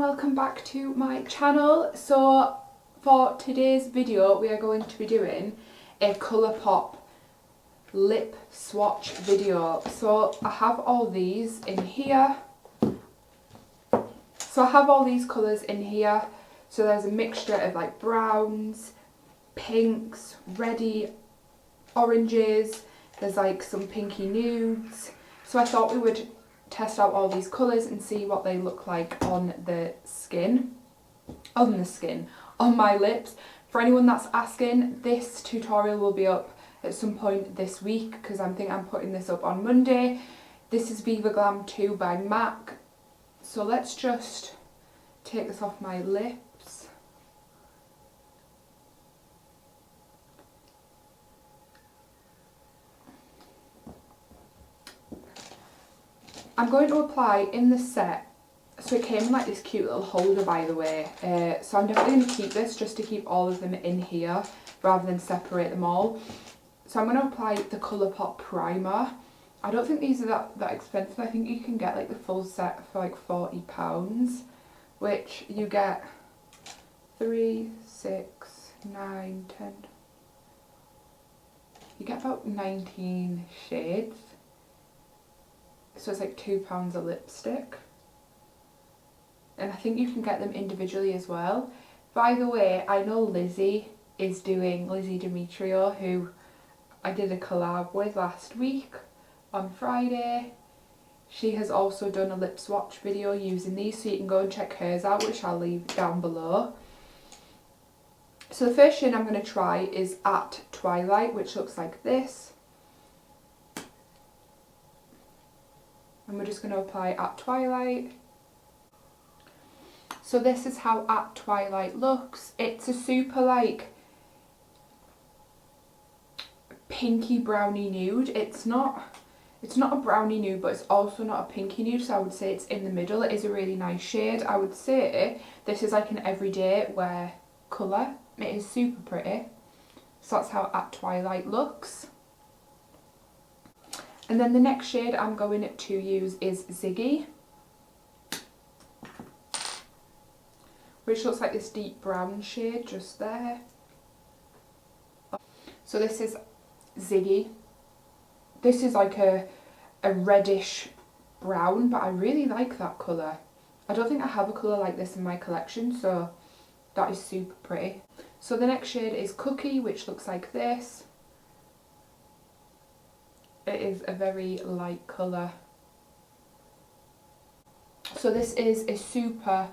and welcome back to my channel. So for today's video we are going to be doing a Colorpop lip swatch video. So I have all these in here. So I have all these colours in here. So there's a mixture of like browns, pinks, reddy, oranges, there's like some pinky nudes. So I thought we would test out all these colours and see what they look like on the skin. On my lips. For anyone that's asking, this tutorial will be up at some point this week because I'm putting this up on Monday. This is Viva Glam 2 by MAC. So let's just take this off my lips. I'm going to apply in the set, so it came in like this cute little holder by the way, so I'm definitely going to keep this just to keep all of them in here rather than separate them all. So I'm going to apply the Colorpop primer. I don't think these are that expensive. I think you can get like the full set for like £40, which you get 3, 6, 9, 10. You get about 19 shades. So it's like £2 a lipstick. And I think you can get them individually as well. By the way, I know Lizzie Demetrio, who I did a collab with last week on Friday. She has also done a lip swatch video using these, so you can go and check hers out, which I'll leave down below. So the first shade I'm going to try is at Twilight, which looks like this. And we're just going to apply at Twilight. So this is how at Twilight looks. It's a super like pinky brownie nude. It's not a brownie nude, but it's also not a pinky nude, so I would say it's in the middle. It is a really nice shade. I would say this is like an everyday wear colour. It is super pretty. So that's how at Twilight looks. And then the next shade I'm going to use is Ziggy, which looks like this deep brown shade just there. So this is Ziggy. This is like a reddish brown, but I really like that colour. I don't think I have a colour like this in my collection, so that is super pretty. So the next shade is Cookie, which looks like this. It is a very light colour. So this is a super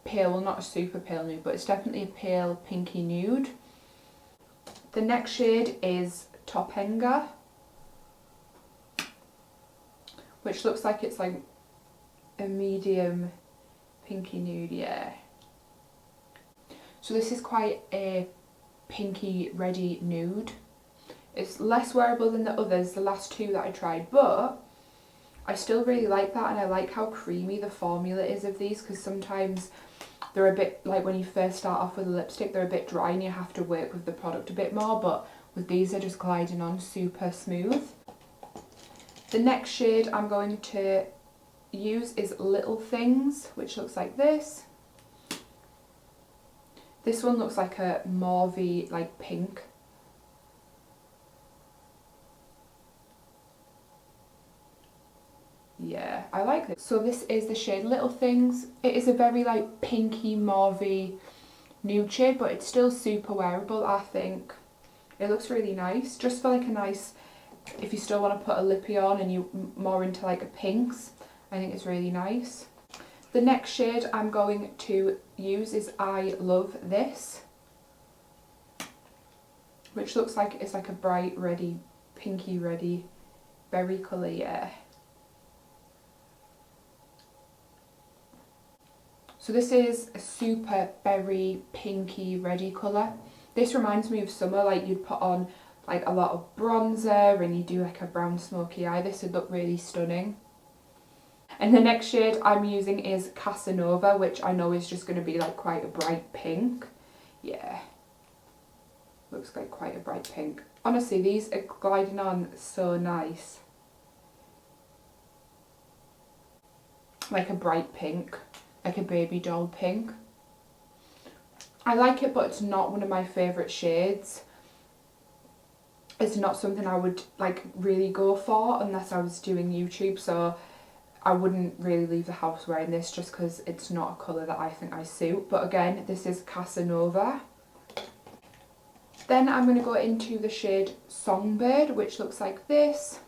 pale, well not a super pale nude, but it's definitely a pale pinky nude. The next shade is Topanga, which looks like it's like a medium pinky nude, yeah. So this is quite a pinky reddy nude. It's less wearable than the others, the last two that I tried, but I still really like that, and I like how creamy the formula is of these, because sometimes they're a bit, like when you first start off with a lipstick, they're a bit dry and you have to work with the product a bit more, but with these they're just gliding on super smooth. The next shade I'm going to use is Little Things, which looks like this. This one looks like a mauvey, like pink. Yeah, I like this. So this is the shade Little Things. It is a very like pinky mauvey nude shade, but it's still super wearable, I think. It looks really nice, just for like a nice, if you still want to put a lippy on and you're more into like a pinks, I think it's really nice. The next shade I'm going to use is I Love This, which looks like it's like a bright reddy, pinky reddy berry colour, yeah. So this is a super berry pinky reddy colour. This reminds me of summer, like you'd put on like a lot of bronzer and you do like a brown smoky eye. This would look really stunning. And the next shade I'm using is Casanova, which I know is just going to be like quite a bright pink. Yeah, looks like quite a bright pink. Honestly, these are gliding on so nice. Like a bright pink. like a baby doll pink. I like it, but it's not one of my favourite shades. It's not something I would like really go for unless I was doing YouTube, so I wouldn't really leave the house wearing this just because it's not a colour that I think I suit. But again, this is Casanova. Then I'm going to go into the shade Songbird, which looks like this.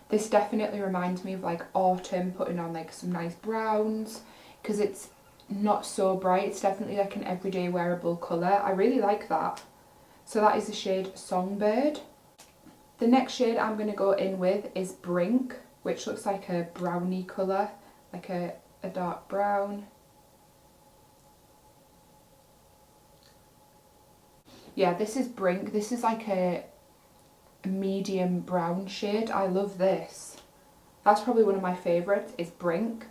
This definitely reminds me of like autumn, putting on like some nice browns, because it's not so bright. It's definitely like an everyday wearable colour. I really like that. So that is the shade Songbird. The next shade I'm going to go in with is Brink, which looks like a brownie colour, like a dark brown. Yeah, this is Brink. This is like a medium brown shade. I love this. That's probably one of my favourites, is Brink.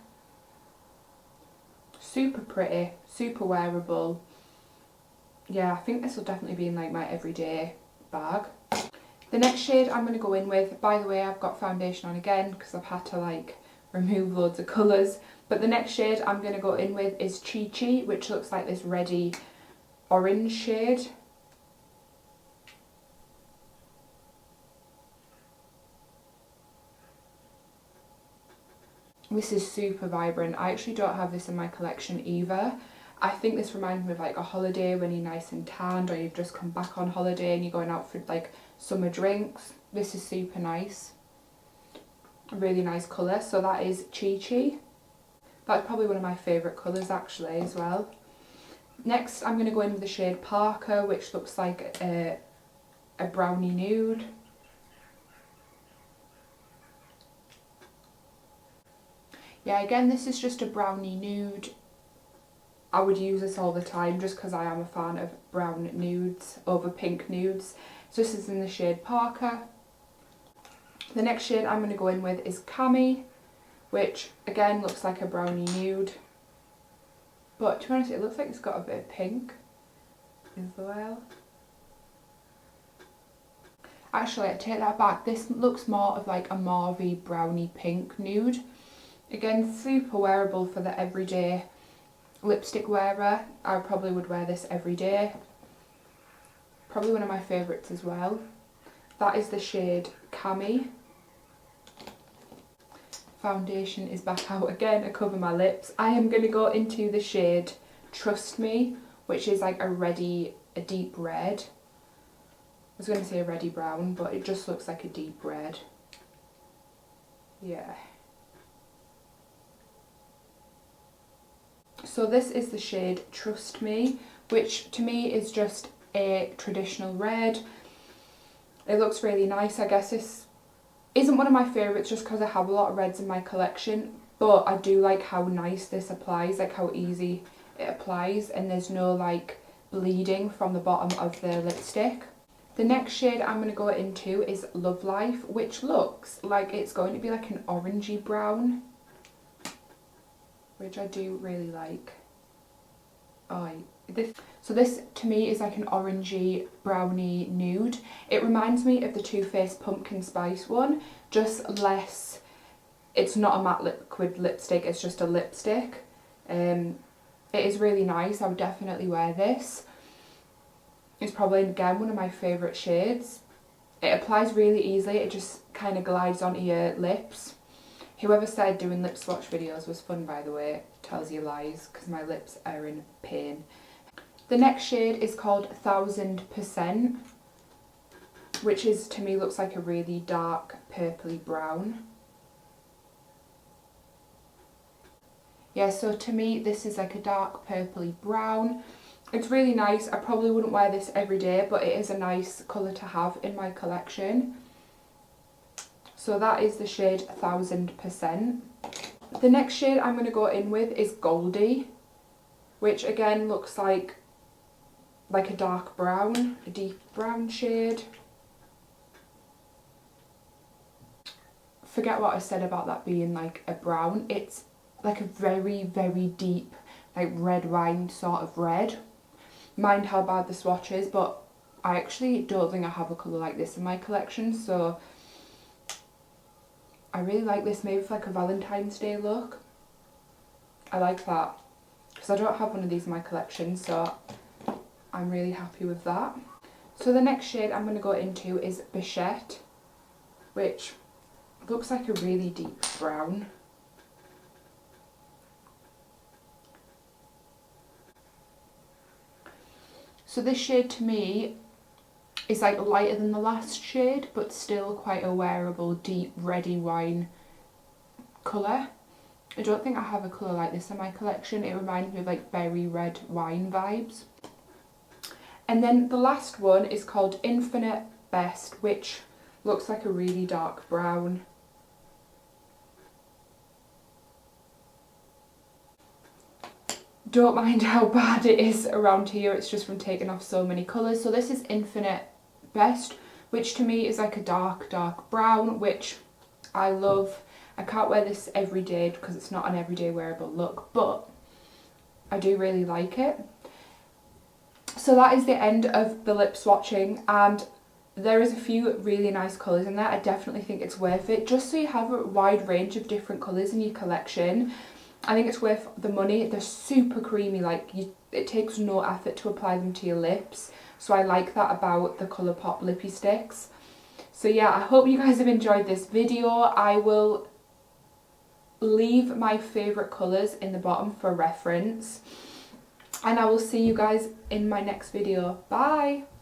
Super pretty, super wearable. Yeah, I think this will definitely be in like my everyday bag. The next shade I'm going to go in with, by the way, I've got foundation on again because I've had to like remove loads of colours. But the next shade I'm going to go in with is Chi Chi, which looks like this reddy orange shade. This is super vibrant. I actually don't have this in my collection either. I think this reminds me of like a holiday when you're nice and tanned, or you've just come back on holiday and you're going out for like summer drinks. This is super nice. A really nice colour. So that is Chi Chi. That's probably one of my favourite colours actually as well. Next I'm going to go in with the shade Parker, which looks like a brownie nude. Yeah, again, this is just a brownie nude. I would use this all the time just because I am a fan of brown nudes over pink nudes. So this is in the shade Parker. The next shade I'm going to go in with is Cami, which again looks like a brownie nude. But to be honest, it looks like it's got a bit of pink as well. Actually, I take that back. This looks more of like a mauvey brownie pink nude. Again, super wearable for the everyday lipstick wearer. I probably would wear this every day. Probably one of my favourites as well. That is the shade Cami. Foundation is back out again to cover my lips. I am going to go into the shade Trust Me, which is like a deep red. I was going to say a reddy brown, but it just looks like a deep red. Yeah. So this is the shade Trust Me, which to me is just a traditional red. It looks really nice. I guess this isn't one of my favourites just because I have a lot of reds in my collection, but I do like how nice this applies, like how easy it applies, and there's no like bleeding from the bottom of the lipstick. The next shade I'm going to go into is Love Life, which looks like it's going to be like an orangey brown, which I do really like. So this to me is like an orangey brownie nude. It reminds me of the Too Faced Pumpkin Spice one, just less, it's not a matte liquid lipstick, it's just a lipstick. It is really nice. I would definitely wear this. It's probably again one of my favourite shades. It applies really easily, it just kind of glides onto your lips. Whoever said doing lip swatch videos was fun, by the way, tells you lies, because my lips are in pain. The next shade is called 1000%, which is, to me, looks like a really dark purpley brown. Yeah, so to me this is like a dark purpley brown. It's really nice. I probably wouldn't wear this every day, but it is a nice colour to have in my collection. So that is the shade 1000%. The next shade I'm going to go in with is Goldie, which again looks like a dark brown, a deep brown shade. Forget what I said about that being like a brown. It's like a very, very deep, like red wine sort of red. Mind how bad the swatch is, but I actually don't think I have a colour like this in my collection, so I really like this, maybe for like a Valentine's Day look. I like that because I don't have one of these in my collection, so I'm really happy with that. So the next shade I'm going to go into is Buchet, which looks like a really deep brown. So this shade to me is like lighter than the last shade, but still quite a wearable deep reddy wine colour. I don't think I have a colour like this in my collection. It reminds me of like berry red wine vibes. And then the last one is called Infinite Best, which looks like a really dark brown. Don't mind how bad it is around here, it's just from taking off so many colours. So this is Infinite Best, which to me is like a dark brown, which I love. I can't wear this every day because it's not an everyday wearable look, but I do really like it. So that is the end of the lip swatching, and there is a few really nice colours in there. I definitely think it's worth it, just so you have a wide range of different colours in your collection. I think it's worth the money. They're super creamy, like it takes no effort to apply them to your lips. So I like that about the Colorpop Lippie Stix. So yeah, I hope you guys have enjoyed this video. I will leave my favourite colours in the bottom for reference. And I will see you guys in my next video. Bye!